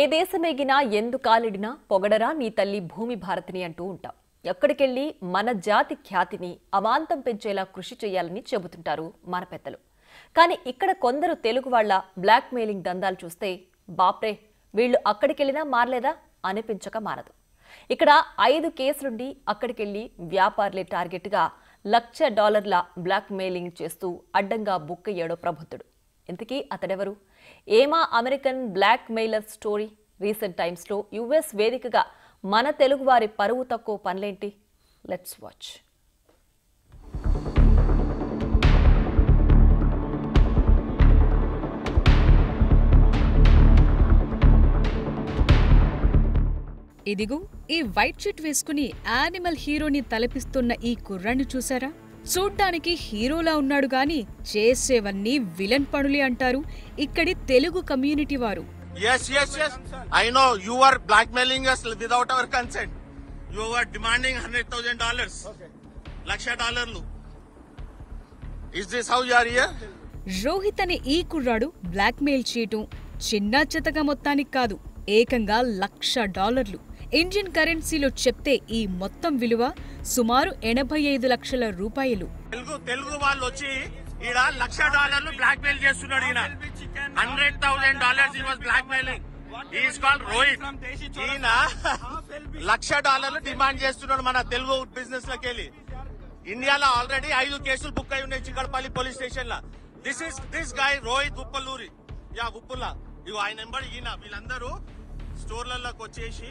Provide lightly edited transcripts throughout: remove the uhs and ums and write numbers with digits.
ఏ దేశమేగినా ఎందు కాలిడినా పొగడరా నీ తల్లి భూమి భారతిని అంటూ ఉంటాం. ఎక్కడికెళ్ళి మన జాతి ఖ్యాతిని అమాంతం పెంచేలా కృషి చేయాలని చెబుతుంటారు మన పెద్దలు. కానీ ఇక్కడ కొందరు తెలుగు వాళ్ళ బ్లాక్ మెయిలింగ్ దందాలు చూస్తే బాప్రే వీళ్ళు అక్కడికెళ్ళినా మారలేదా అనిపించక మారదు. ఇక్కడ 5 కేసులుండి అక్కడికెళ్ళి వ్యాపారులే టార్గెట్గా $1,00,000 బ్లాక్ మెయిలింగ్ చేస్తూ అడ్డంగా బుక్కయ్యాడో ప్రబుద్ధుడు. ఇంతకీ అతడెవరు? ఏమా American blackmailer story? Recent టైమ్స్లో యుఎస్ వేదికగా మన తెలుగువారి పరువు తక్కువ పనులేంటి? Let's watch. ఇదిగో ఈ వైట్ షర్ట్ వేసుకుని యానిమల్ హీరోని తలపిస్తున్న ఈ కుర్రాన్ని చూసారా? చూడ్డానికి హీరోలా ఉన్నాడు గాని చేసేవన్నీ విలన్ పనులే అంటారు ఇక్కడి తెలుగు కమ్యూనిటీ వారు. Yes. I know you are blackmailing us without our consent. You are demanding $100,000. $1,00,000. Is this how you are here? Rohit అనే ఈ కుర్రాడు బ్లాక్ మెయిల్ చేయటం చిన్న చితక మొత్తానికి కాదు, ఏకంగా $1,00,000. ఇండియన్ కరెన్సీలో చెప్తే ఈ మొత్తం విలువ సుమారు 85 లక్షల రూపాయలు. తెలుగు వాళ్ళు వచ్చి ఈడ $1,00,000 బ్లాక్ మెయిల్ చేస్తున్నాడు. ఈయన $100,000 he was blackmailing. He is called Rohit. ఈయన $1,00,000 డిమాండ్ చేస్తున్నాడు మన తెలుగు బిజినెస్ లకి వెళ్ళి. ఇండియాలో ఆల్రెడీ 5 కేసులు బుక్ అయి ఉన్నాయి చిక్కడపల్లి పోలీస్ స్టేషన్ లో. దిస్ గాయ్ రోహిత్ ఉప్పలూరి ఉప్పుల్లా ఇగో ఆయన నెంబర్. ఈయన వీళ్ళందరూ స్టోర్లలోకి వచ్చేసి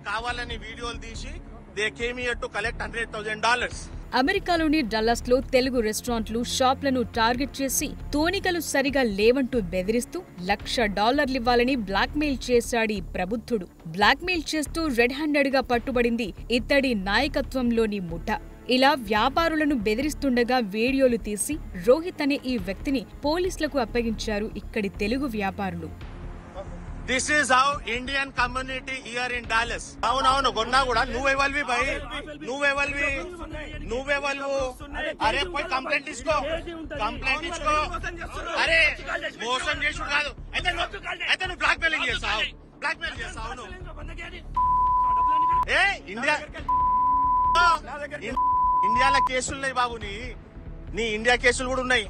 కావాలని వీడియోలు తీసి they came here to collect $100,000. అమెరికాలోని డల్లాస్ లో తెలుగు రెస్టారెంట్లు, షాప్లను టార్గెట్ చేసి తోనికలు సరిగా లేవంటూ బెదిరిస్తూ $1,00,000 ఇవ్వాలని బ్లాక్ మెయిల్ చేశాడు ఈ ప్రబుద్ధుడు. బ్లాక్ మెయిల్ చేస్తూ రెడ్ హ్యాండెడ్ గా పట్టుబడింది ఇతడి నాయకత్వంలోని ముఠ. ఇలా వ్యాపారులను బెదిరిస్తుండగా వీడియోలు తీసి రోహిత్ అనే ఈ వ్యక్తిని పోలీసులకు అప్పగించారు ఇక్కడి తెలుగు వ్యాపారులు. This is how Indian community here in Dallas. అవునవును కొన్నా కూడా నువ్వెవల్వి భయ్, నువ్వెవల్వు. అరే పోయి కంప్లైంట్ ఇచ్చుకో. అరే మోసం చేసుడు కాదు. అయితే నువ్వు బ్లాక్ మెయిలింగ్ చేస్తావు. నువ్వు ఏ ఇండియాలో కేసులున్నాయి బాబు. నీ ఇండియా కేసులు కూడా ఉన్నాయి.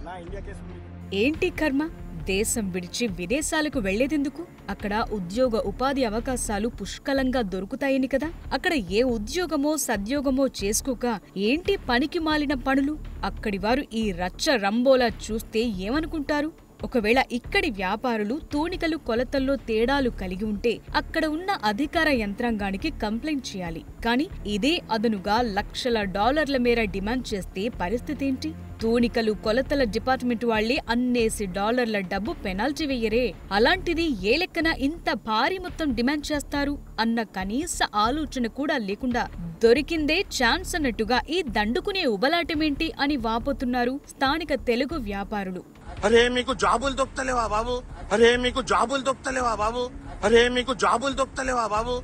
ఏంటి కర్మ? దేశం విడిచి విదేశాలకు వెళ్లేదెందుకు? అక్కడ ఉద్యోగ ఉపాధి అవకాశాలు పుష్కలంగా దొరుకుతాయని కదా. అక్కడ ఏ ఉద్యోగమో సద్యోగమో చేసుకోక ఏంటి పనికి మాలిన పనులు? అక్కడి వారు ఈ రచ్చ రంబోలా చూస్తే ఏమనుకుంటారు? ఒకవేళ ఇక్కడి వ్యాపారులు తూనికలు కొలతల్లో తేడాలు కలిగి ఉంటే అక్కడ ఉన్న అధికార యంత్రాంగానికి కంప్లైంట్ చేయాలి. కానీ ఇదే అదనుగా $1,00,000 మేర డిమాండ్ చేస్తే పరిస్థితేంటి? తూనికలు కొలతల డిపార్ట్మెంట్ వాళ్లే అన్నేసి డాలర్ల డబ్బు పెనాల్టీ వెయ్యరే. అలాంటిది ఏ లెక్కన ఇంత భారీ మొత్తం డిమాండ్ చేస్తారు అన్న కనీస ఆలోచన కూడా లేకుండా దొరికిందే ఛాన్స్ అన్నట్టుగా ఈ దండుకునే ఉబలాటమేంటి అని వాపోతున్నారు స్థానిక తెలుగు వ్యాపారులు. అరే మీకు జాబులు దొరుకుతలేవా బాబు?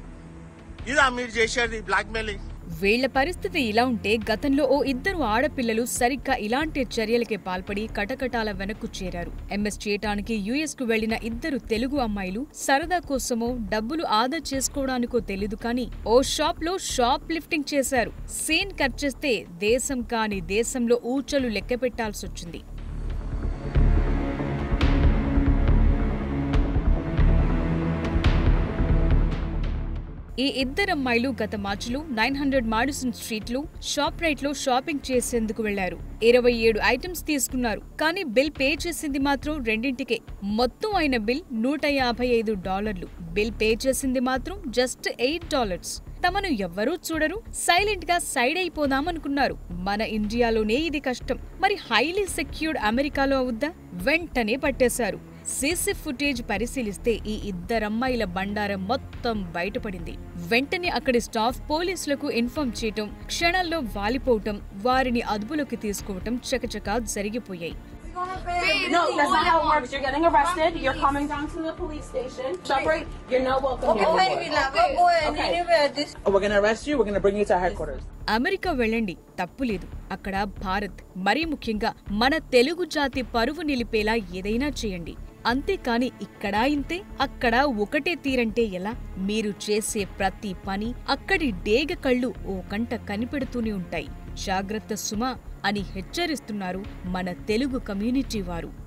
ఇదా మీరు చేసేది బ్లాక్ మెయిలింగ్? వీళ్ల పరిస్థితి ఇలా ఉంటే గతంలో ఓ 2 ఆడపిల్లలు సరిగ్గా ఇలాంటి చర్యలకే పాల్పడి కటకటాల వెనక్కు చేరారు. ఎంఎస్ చేయటానికి యుఎస్ కు వెళ్లిన 2 తెలుగు అమ్మాయిలు సరదా కోసమో డబ్బులు ఆదా చేసుకోవడానికో తెలీదు కానీ ఓ షాప్ లో షాప్ లిఫ్టింగ్ చేశారు. సీన్ కట్ చేస్తే దేశం కాని దేశంలో ఊచలు లెక్క పెట్టాల్సొచ్చింది. ఈ 2 అమ్మాయిలు గత మార్చిలో 900 మాడిసన్ స్ట్రీట్ లో షాప్ రైట్ లో షాపింగ్ చేసేందుకు వెళ్లారు. 27 ఐటమ్స్ తీసుకున్నారు. కానీ బిల్ పే చేసింది మాత్రం 2ంటికే. మొత్తం అయిన బిల్ $155. బిల్ పే చేసింది మాత్రం జస్ట్ $8. తమను ఎవ్వరూ చూడరు, సైలెంట్ గా సైడ్ అయిపోదామనుకున్నారు. మన ఇండియాలోనే ఇది కష్టం, మరి హైలీ సెక్యూర్డ్ అమెరికాలో అవుద్దా? వెంటనే పట్టేశారు. సీసీ ఫుటేజ్ పరిశీలిస్తే ఈ 2 అమ్మాయిల బండారం మొత్తం బయటపడింది. వెంటనే అక్కడి స్టాఫ్ పోలీసులకు ఇన్ఫార్మ్ చేయటం, క్షణాల్లో వాలిపోవటం, వారిని అదుపులోకి తీసుకోవటం చకచకా జరిగిపోయాయి. No, that's not how it works. You're getting arrested. You're coming down to the police station. ShopRite, you're not welcome here anymore. Okay. We're gonna arrest you. We're gonna bring you to headquarters. America వెళ్ళండి, తప్పులేదు. అక్కడ భారత్, మరీ ముఖ్యంగా మన తెలుగు జాతి పరువు నిలిపేలా ఏదైనా చేయండి. అంతేకాని ఇక్కడా ఇంతే, అక్కడా ఒకటే తీరంటే ఎలా? మీరు చేసే ప్రతి పని అక్కడి డేగ కళ్ళు ఓ కంట కనిపెడుతూనే ఉంటాయి. జాగ్రత్త సుమా అని హెచ్చరిస్తున్నారు మన తెలుగు కమ్యూనిటీ వారు.